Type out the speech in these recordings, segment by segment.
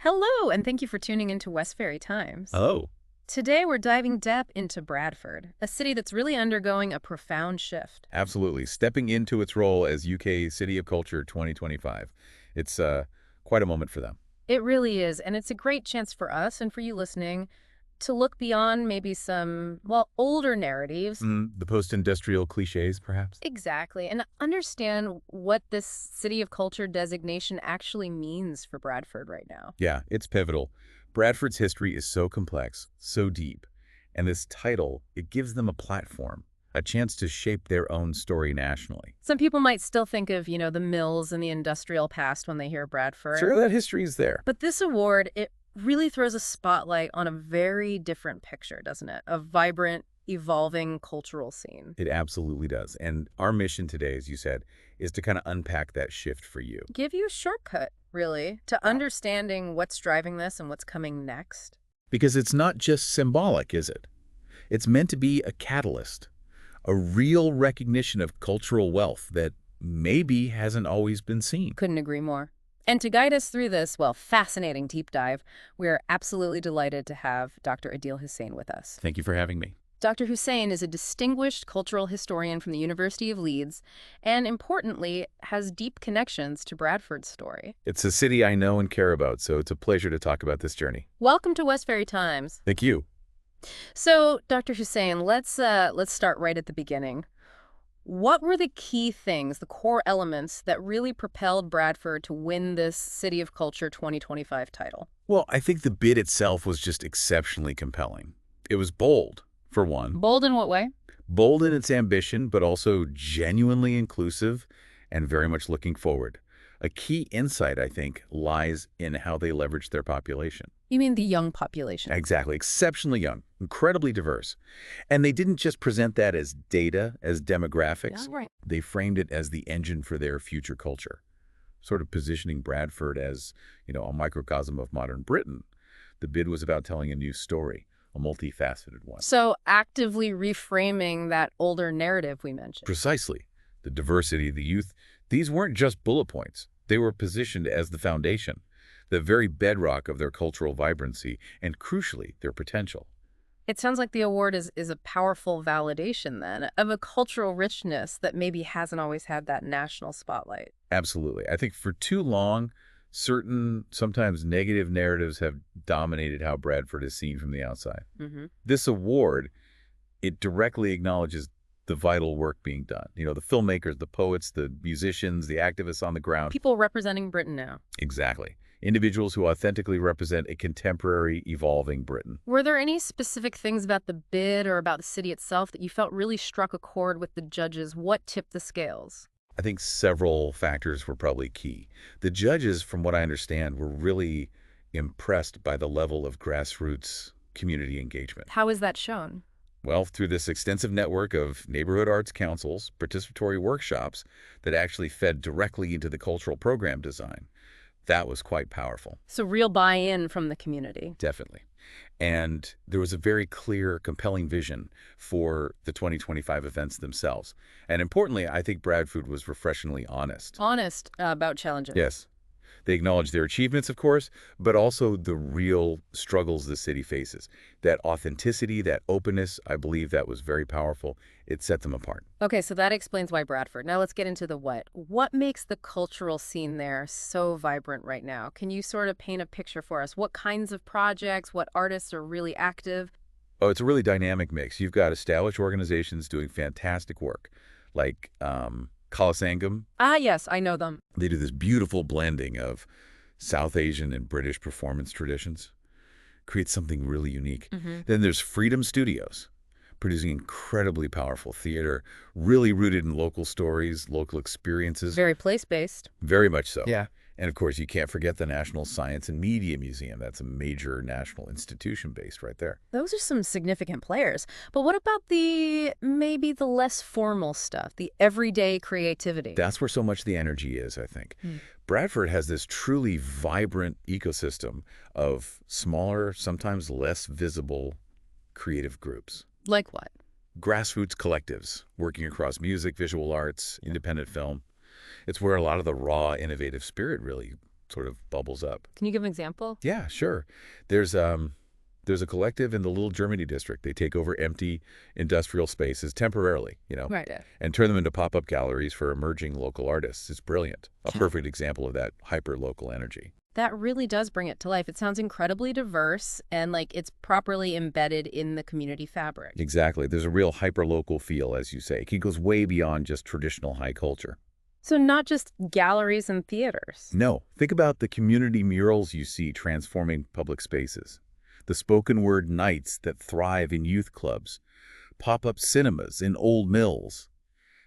Hello, and thank you for tuning into Westferry Times. Oh, Today we're diving deep into Bradford, a city that's really undergoing a profound shift. absolutely. Stepping into its role as UK City of Culture 2025. It's quite a moment for them. It really is, and it's a great chance for us and for you listening to look beyond maybe some, older narratives. The post-industrial cliches, perhaps? Exactly, and understand what this City of Culture designation actually means for Bradford right now. Yeah, it's pivotal. Bradford's history is so complex, so deep, and this title, it gives them a platform, a chance to shape their own story nationally. Some people might still think of, the mills and the industrial past when they hear Bradford. Sure, that history is there. But this award, it really throws a spotlight on a very different picture, doesn't it? A vibrant, evolving cultural scene. It absolutely does. And our mission today, as you said, is to kind of unpack that shift for you. Give you a shortcut, really, to understanding what's driving this and what's coming next. Because it's not just symbolic, is it? It's meant to be a catalyst, a real recognition of cultural wealth that maybe hasn't always been seen. Couldn't agree more. And to guide us through this, fascinating deep dive, we're absolutely delighted to have Dr. Adil Hussain with us. Thank you for having me. Dr. Hussain is a distinguished cultural historian from the University of Leeds and, importantly, has deep connections to Bradford's story. It's a city I know and care about, so it's a pleasure to talk about this journey. Welcome to Westferry Times. Thank you. So, Dr. Hussain, let's start right at the beginning. What were the key things, the core elements that really propelled Bradford to win this City of Culture 2025 title? Well, I think the bid itself was just exceptionally compelling. It was bold, for one. Bold in what way? Bold in its ambition, but also genuinely inclusive and very much looking forward. A key insight, I think, lies in how they leveraged their population. You mean the young population? Exactly. Exceptionally young, incredibly diverse. And they didn't just present that as data, as demographics. Yeah, right. They framed it as the engine for their future culture, sort of positioning Bradford as, a microcosm of modern Britain. The bid was about telling a new story, a multifaceted one. So actively reframing that older narrative we mentioned. Precisely. The diversity, the youth, these weren't just bullet points. They were positioned as the foundation, the very bedrock of their cultural vibrancy, and crucially, their potential. It sounds like the award is a powerful validation, then, of a cultural richness that maybe hasn't always had that national spotlight. Absolutely. I think for too long, certain, sometimes negative narratives have dominated how Bradford is seen from the outside. This award, it directly acknowledges the vital work being done. The filmmakers, the poets, the musicians, the activists on the ground. People representing Britain now. Exactly. Individuals who authentically represent a contemporary, evolving Britain. Were there any specific things about the bid or about the city itself that you felt really struck a chord with the judges? What tipped the scales? I think several factors were probably key. The judges, from what I understand, were really impressed by the level of grassroots community engagement. How is that shown? Well, through this extensive network of neighborhood arts councils, participatory workshops that actually fed directly into the cultural program design. That was quite powerful. So real buy-in from the community. Definitely. And there was a very clear, compelling vision for the 2025 events themselves. And importantly, I think Bradford was refreshingly honest. Honest about challenges. Yes. They acknowledged their achievements, of course, but also the real struggles the city faces. That authenticity, that openness, I believe that was very powerful. It set them apart. Okay, so that explains why Bradford. Now let's get into the what. What makes the cultural scene there so vibrant right now? Can you sort of paint a picture for us? What kinds of projects, what artists are really active? Oh, it's a really dynamic mix. You've got established organizations doing fantastic work, like Kalasangam. Ah, yes, I know them. They do this beautiful blending of South Asian and British performance traditions. Creates something really unique. Then there's Freedom Studios, producing incredibly powerful theater, really rooted in local stories, local experiences. Very place-based. Very much so. Yeah. And of course, you can't forget the National Science and Media Museum. That's a major national institution based right there. Those are some significant players. But what about maybe the less formal stuff, the everyday creativity? That's where so much of the energy is, I think. Bradford has this truly vibrant ecosystem of smaller, sometimes less visible creative groups. Like what? Grassroots collectives working across music, visual arts, independent film. It's where a lot of the raw, innovative spirit really sort of bubbles up. Can you give an example? Yeah, sure. There's a collective in the Little Germany district. They take over empty industrial spaces temporarily, Right. Yeah. and turn them into pop-up galleries for emerging local artists. It's brilliant. A perfect example of that hyper-local energy. That really does bring it to life. It sounds incredibly diverse and like it's properly embedded in the community fabric. Exactly. There's a real hyper-local feel, as you say. It goes way beyond just traditional high culture. So not just galleries and theaters. No, think about the community murals you see transforming public spaces, the spoken word nights that thrive in youth clubs, pop-up cinemas in old mills.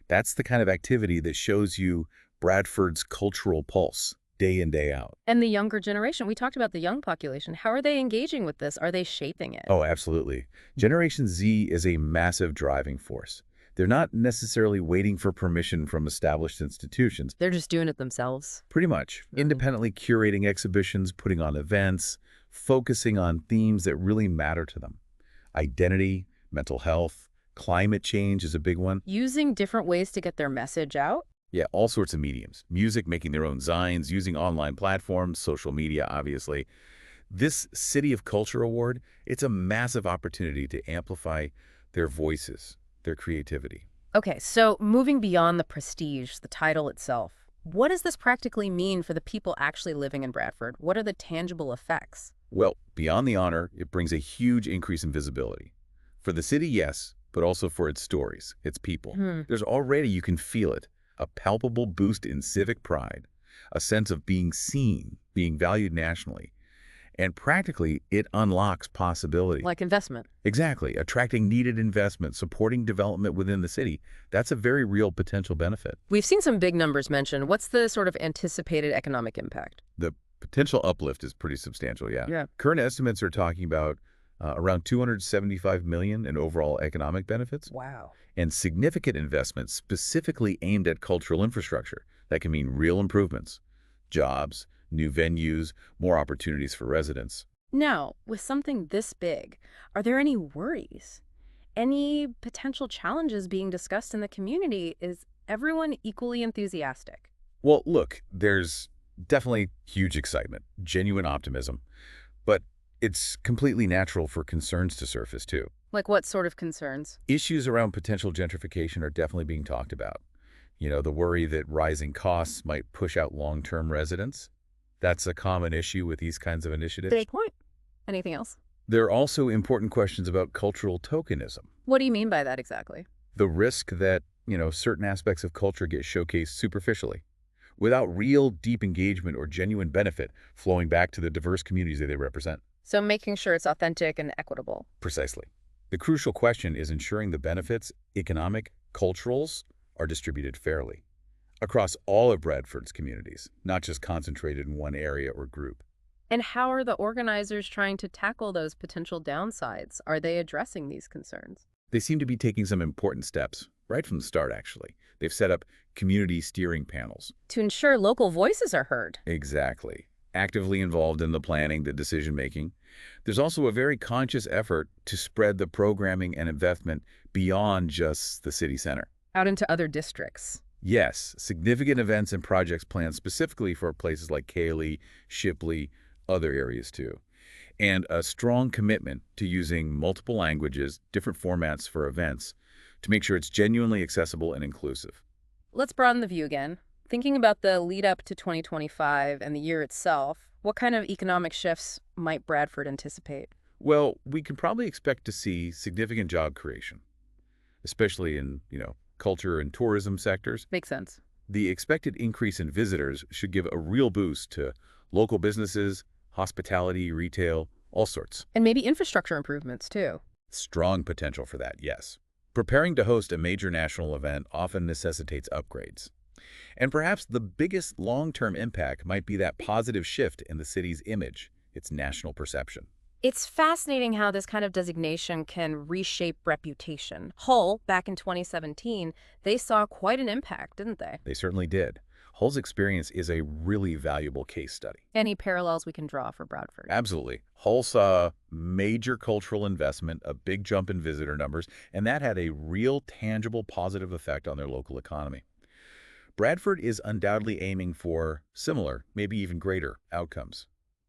That's the kind of activity that shows you Bradford's cultural pulse, day in, day out. And the younger generation, we talked about the young population. How are they engaging with this? Are they shaping it? Oh, absolutely. Generation Z is a massive driving force. They're not necessarily waiting for permission from established institutions. They're just doing it themselves. Pretty much. Independently curating exhibitions, putting on events, focusing on themes that really matter to them. Identity, mental health, climate change is a big one. Using different ways to get their message out? Yeah, all sorts of mediums. Music, making their own zines, using online platforms, social media, obviously. This City of Culture Award, it's a massive opportunity to amplify their voices, their creativity. Okay, so moving beyond the prestige, the title itself, what does this practically mean for the people actually living in Bradford? What are the tangible effects? Well, beyond the honor, it brings a huge increase in visibility. For the city, yes, but also for its stories, its people. There's already, you can feel it, a palpable boost in civic pride, a sense of being seen, being valued nationally. And practically, it unlocks possibility. Like investment. Exactly. Attracting needed investment, supporting development within the city. That's a very real potential benefit. We've seen some big numbers mentioned. What's the sort of anticipated economic impact? The potential uplift is pretty substantial, yeah. Yeah. Current estimates are talking about around $275 million in overall economic benefits. Wow. And significant investments specifically aimed at cultural infrastructure. That can mean real improvements, jobs, new venues, more opportunities for residents. Now, with something this big, are there any worries? Any potential challenges being discussed in the community? Is everyone equally enthusiastic? Well, look, there's definitely huge excitement, genuine optimism, but it's completely natural for concerns to surface too. Like what sort of concerns? Issues around potential gentrification are definitely being talked about. The worry that rising costs might push out long-term residents. That's a common issue with these kinds of initiatives. Great point. Anything else? There are also important questions about cultural tokenism. What do you mean by that exactly? The risk that, certain aspects of culture get showcased superficially, without real deep engagement or genuine benefit flowing back to the diverse communities that they represent. So making sure it's authentic and equitable. Precisely. The crucial question is ensuring the benefits, economic, culturals, are distributed fairly across all of Bradford's communities, not just concentrated in one area or group. And how are the organizers trying to tackle those potential downsides? Are they addressing these concerns? They seem to be taking some important steps, right from the start, actually. They've set up community steering panels. To ensure local voices are heard. Exactly. Actively involved in the planning, the decision-making. There's also a very conscious effort to spread the programming and investment beyond just the city center. Out into other districts. Yes, significant events and projects planned specifically for places like Cayley, Shipley, other areas too. And a strong commitment to using multiple languages, different formats for events, to make sure it's genuinely accessible and inclusive. Let's broaden the view again. Thinking about the lead up to 2025 and the year itself, what kind of economic shifts might Bradford anticipate? Well, we can probably expect to see significant job creation, especially in, culture and tourism sectors. Makes sense. The expected increase in visitors should give a real boost to local businesses, hospitality, retail, all sorts. And maybe infrastructure improvements, too. Strong potential for that, yes. Preparing to host a major national event often necessitates upgrades. And perhaps the biggest long-term impact might be that positive shift in the city's image, its national perception. It's fascinating how this kind of designation can reshape reputation. Hull, back in 2017, they saw quite an impact, didn't they? They certainly did. Hull's experience is a really valuable case study. Any parallels we can draw for Bradford? Absolutely. Hull saw major cultural investment, a big jump in visitor numbers, and that had a real tangible positive effect on their local economy. Bradford is undoubtedly aiming for similar, maybe even greater, outcomes.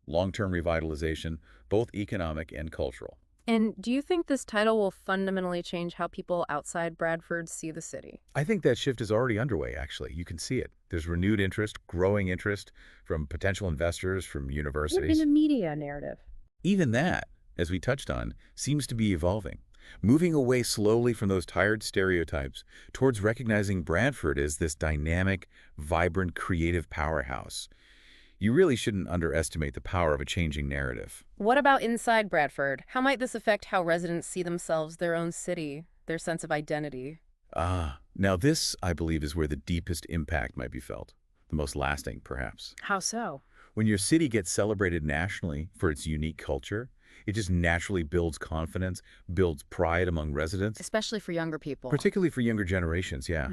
Long-term revitalization, both economic and cultural. And do you think this title will fundamentally change how people outside Bradford see the city? I think that shift is already underway, actually. You can see it. There's renewed interest, growing interest from potential investors, from What in universities. the media narrative? Even that, as we touched on, seems to be evolving, moving away slowly from those tired stereotypes towards recognizing Bradford as this dynamic, vibrant, creative powerhouse. You really shouldn't underestimate the power of a changing narrative. What about inside Bradford? How might this affect how residents see themselves, their own city, their sense of identity? Now this, I believe, is where the deepest impact might be felt, the most lasting, perhaps. How so? When your city gets celebrated nationally for its unique culture, it just naturally builds confidence, builds pride among residents, Especially for younger people. particularly for younger generations, yeah.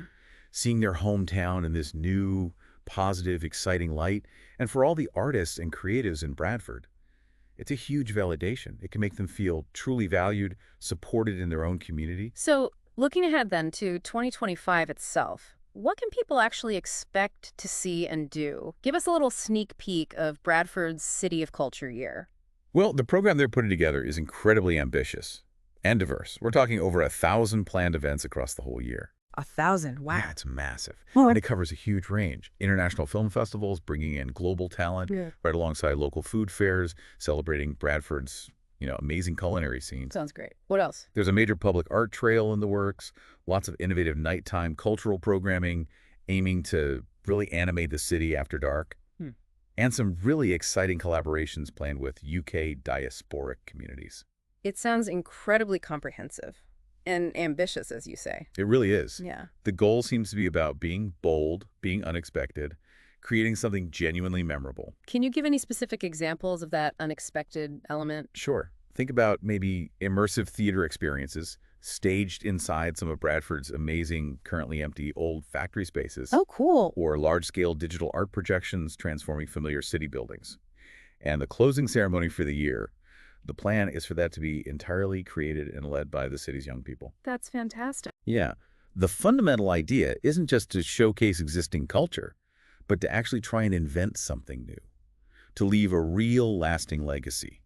Seeing their hometown in this new, positive, exciting light, and for all the artists and creatives in Bradford, it's a huge validation. It can make them feel truly valued, supported in their own community. So, looking ahead then to 2025 itself, what can people actually expect to see and do? Give us a little sneak peek of Bradford's City of Culture year. Well, the program they're putting together is incredibly ambitious and diverse. We're talking over 1,000 planned events across the whole year. 1,000, wow. Yeah, it's massive. Well, And it covers a huge range. International film festivals, bringing in global talent, Yeah. right alongside local food fairs, celebrating Bradford's, amazing culinary scenes. Sounds great. What else? There's a major public art trail in the works, lots of innovative nighttime cultural programming aiming to really animate the city after dark, Hmm. and some really exciting collaborations planned with UK diasporic communities. It sounds incredibly comprehensive and ambitious, as you say. It really is. Yeah. The goal seems to be about being bold, being unexpected, creating something genuinely memorable. Can you give any specific examples of that unexpected element? Sure. Think about maybe immersive theater experiences staged inside some of Bradford's amazing, currently empty old factory spaces, Oh, cool. or large-scale digital art projections transforming familiar city buildings. And the closing ceremony for the year, the plan is for that to be entirely created and led by the city's young people. That's fantastic. Yeah. The fundamental idea isn't just to showcase existing culture, but to actually try and invent something new, to leave a real lasting legacy.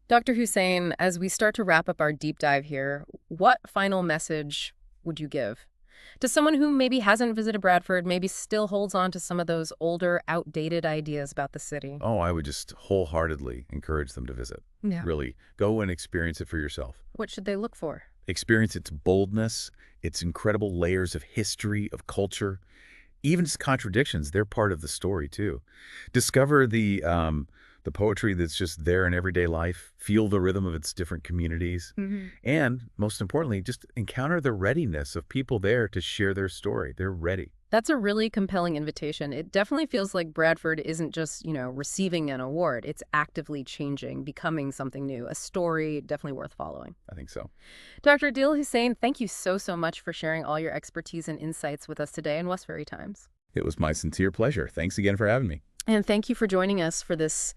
Dr. Hussein, as we start to wrap up our deep dive here, what final message would you give to someone who maybe hasn't visited Bradford, maybe still holds on to some of those older, outdated ideas about the city? Oh, I would just wholeheartedly encourage them to visit. Yeah. Really, go and experience it for yourself. What should they look for? Experience its boldness, its incredible layers of history, of culture, even its contradictions. They're part of the story, too. Discover the poetry that's just there in everyday life, feel the rhythm of its different communities, and, most importantly, just encounter the readiness of people there to share their story. They're ready. That's a really compelling invitation. It definitely feels like Bradford isn't just, receiving an award. It's actively changing, becoming something new, a story definitely worth following. I think so. Dr. Adil Hussein, thank you so much for sharing all your expertise and insights with us today in Westferry Times. It was my sincere pleasure. Thanks again for having me. And thank you for joining us for this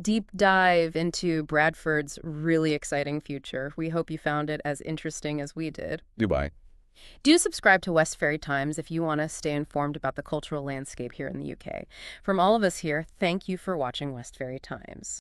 deep dive into Bradford's really exciting future. We hope you found it as interesting as we did. Goodbye. Do subscribe to Westferry Times if you want to stay informed about the cultural landscape here in the UK. From all of us here, thank you for watching Westferry Times.